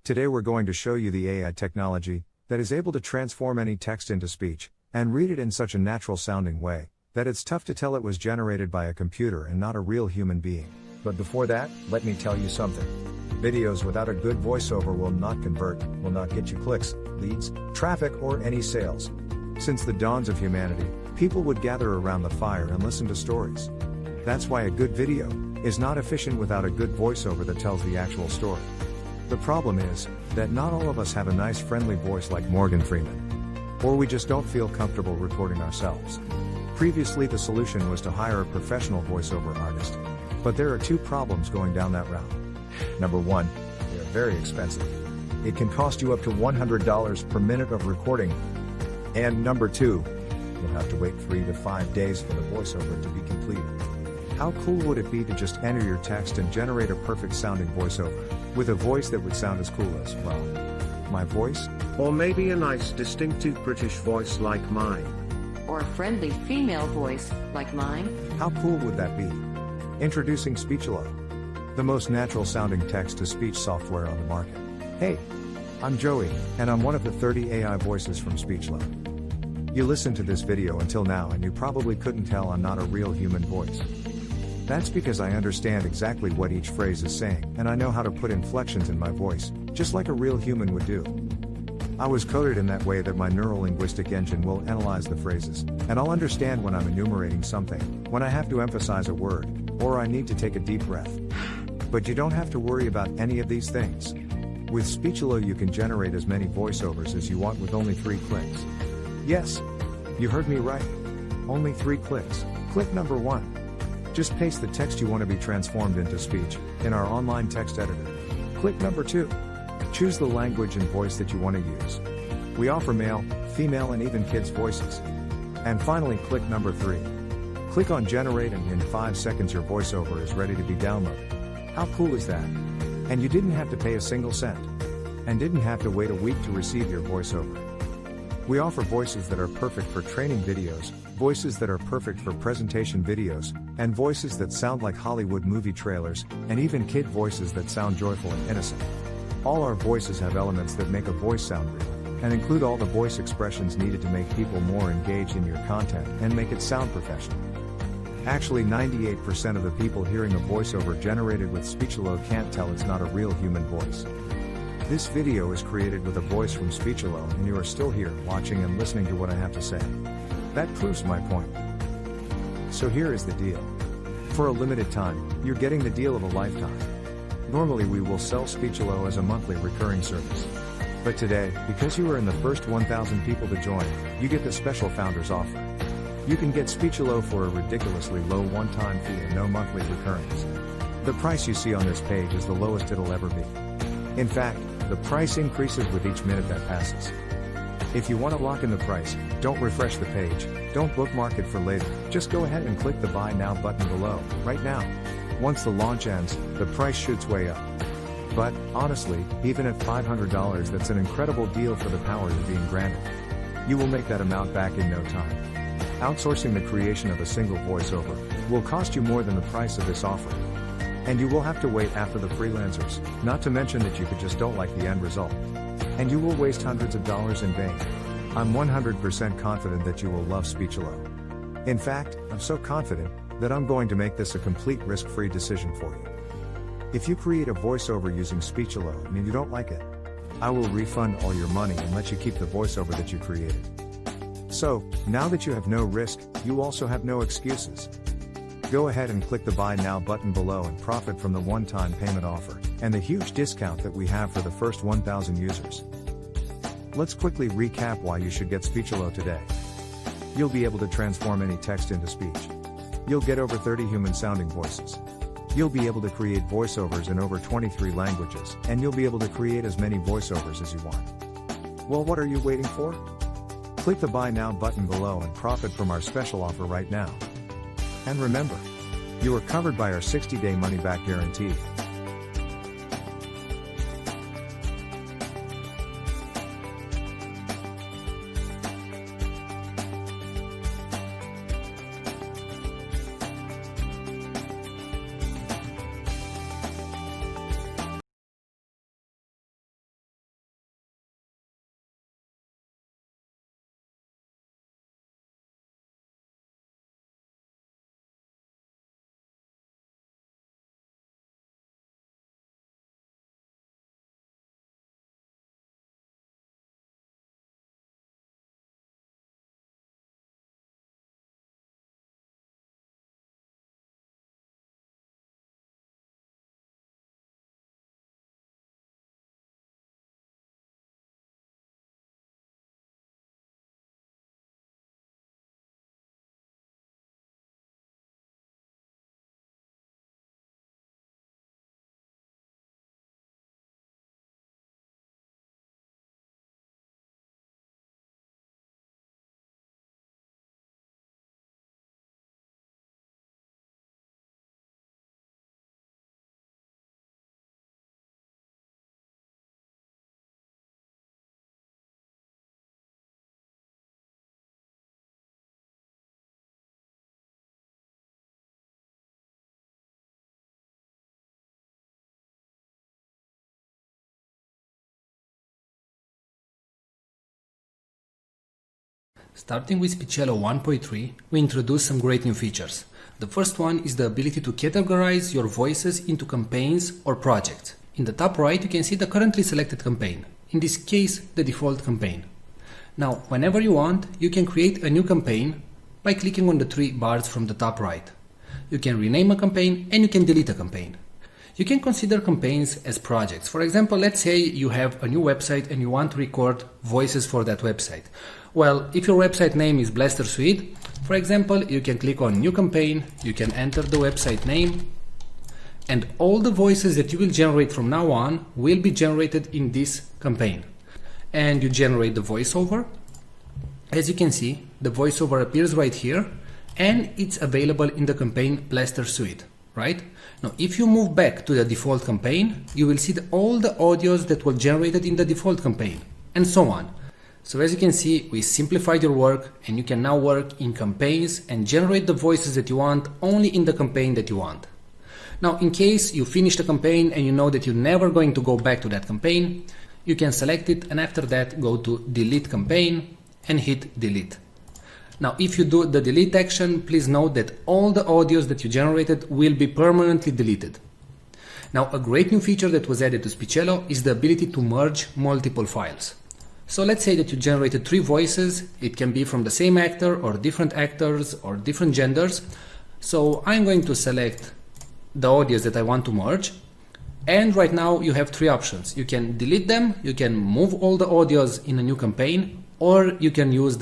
Today we're going to show you the AI technology that is able to transform any text into speech and read it in such a natural sounding way that it's tough to tell it was generated by a computer and not a real human being. But before that, let me tell you something. Videos without a good voiceover will not convert, will not get you clicks, leads, traffic, or any sales. Since the dawns of humanity, people would gather around the fire and listen to stories. That's why a good video is not efficient without a good voiceover that tells the actual story. The problem is that not all of us have a nice friendly voice like Morgan Freeman. Or we just don't feel comfortable recording ourselves. Previously the solution was to hire a professional voiceover artist. But there are two problems going down that route. Number one, they are very expensive. It can cost you up to $100 per minute of recording. And number two, you'll have to wait 3 to 5 days for the voiceover to be completed. How cool would it be to just enter your text and generate a perfect sounding voiceover, with a voice that would sound as cool as, well, my voice? Or maybe a nice distinctive British voice like mine. Or a friendly female voice like mine? How cool would that be? Introducing Speechelo, the most natural sounding text-to-speech software on the market. Hey, I'm Joey, and I'm one of the 30 AI voices from Speechelo. You listened to this video until now and you probably couldn't tell I'm not a real human voice. That's because I understand exactly what each phrase is saying, and I know how to put inflections in my voice, just like a real human would do. I was coded in that way that my neuro-linguistic engine will analyze the phrases, and I'll understand when I'm enumerating something, when I have to emphasize a word, or I need to take a deep breath. But you don't have to worry about any of these things. With Speechelo you can generate as many voiceovers as you want with only 3 clicks. Yes, you heard me right. Only 3 clicks. Click number 1. Just paste the text you want to be transformed into speech in our online text editor. Click number 2. Choose the language and voice that you want to use. We offer male, female, and even kids' voices. And finally, click number 3. Click on generate and in 5 seconds your voiceover is ready to be downloaded. How cool is that? And you didn't have to pay a single cent. And didn't have to wait a week to receive your voiceover. We offer voices that are perfect for training videos, voices that are perfect for presentation videos, and voices that sound like Hollywood movie trailers, and even kid voices that sound joyful and innocent. All our voices have elements that make a voice sound real, and include all the voice expressions needed to make people more engaged in your content and make it sound professional. Actually, 98% of the people hearing a voiceover generated with Speechelo can't tell it's not a real human voice. This video is created with a voice from Speechelo and you are still here watching and listening to what I have to say. That proves my point. So here is the deal. For a limited time, you're getting the deal of a lifetime. Normally we will sell Speechelo as a monthly recurring service. But today, because you are in the first 1,000 people to join, you get the special founders offer. You can get Speechelo for a ridiculously low one-time fee and no monthly recurrings. The price you see on this page is the lowest it'll ever be. In fact, the price increases with each minute that passes. If you want to lock in the price, don't refresh the page, don't bookmark it for later, just go ahead and click the Buy Now button below, right now. Once the launch ends, the price shoots way up. But, honestly, even at $500 that's an incredible deal for the power you're being granted. You will make that amount back in no time. Outsourcing the creation of a single voiceover will cost you more than the price of this offer. And you will have to wait after the freelancers, not to mention that you just don't like the end result. And you will waste hundreds of dollars in vain. I'm 100% confident that you will love Speechelo. In fact, I'm so confident that I'm going to make this a complete risk-free decision for you. If you create a voiceover using Speechelo and you don't like it, I will refund all your money and let you keep the voiceover that you created. So, now that you have no risk, you also have no excuses. Go ahead and click the Buy Now button below and profit from the one-time payment offer, and the huge discount that we have for the first 1,000 users. Let's quickly recap why you should get Speechelo today. You'll be able to transform any text into speech. You'll get over 30 human-sounding voices. You'll be able to create voiceovers in over 23 languages, and you'll be able to create as many voiceovers as you want. Well, what are you waiting for? Click the Buy Now button below and profit from our special offer right now. And remember, you are covered by our 60-day money-back guarantee. Starting with Speechelo 1.3, we introduced some great new features. The first one is the ability to categorize your voices into campaigns or projects. In the top right, you can see the currently selected campaign. In this case, the default campaign. Now, whenever you want, you can create a new campaign by clicking on the three bars from the top right. You can rename a campaign and you can delete a campaign. You can consider campaigns as projects. For example, let's say you have a new website and you want to record voices for that website. Well, if your website name is Blaster Suite, for example, you can click on New Campaign, you can enter the website name, and all the voices that you will generate from now on will be generated in this campaign. And you generate the voiceover. As you can see, the voiceover appears right here, and it's available in the campaign Blaster Suite, right? Now, if you move back to the default campaign, you will see all the audios that were generated in the default campaign, and so on. So as you can see, we simplified your work, and you can now work in campaigns and generate the voices that you want only in the campaign that you want. Now, in case you finish the campaign and you know that you're never going to go back to that campaign, you can select it and after that go to Delete Campaign and hit Delete. Now, if you do the delete action, please note that all the audios that you generated will be permanently deleted. Now, a great new feature that was added to Speechelo is the ability to merge multiple files. So let's say that you generated 3 voices. It can be from the same actor or different actors or different genders. So I'm going to select the audios that I want to merge. And right now you have 3 options. You can delete them, you can move all the audios in a new campaign, or you can use the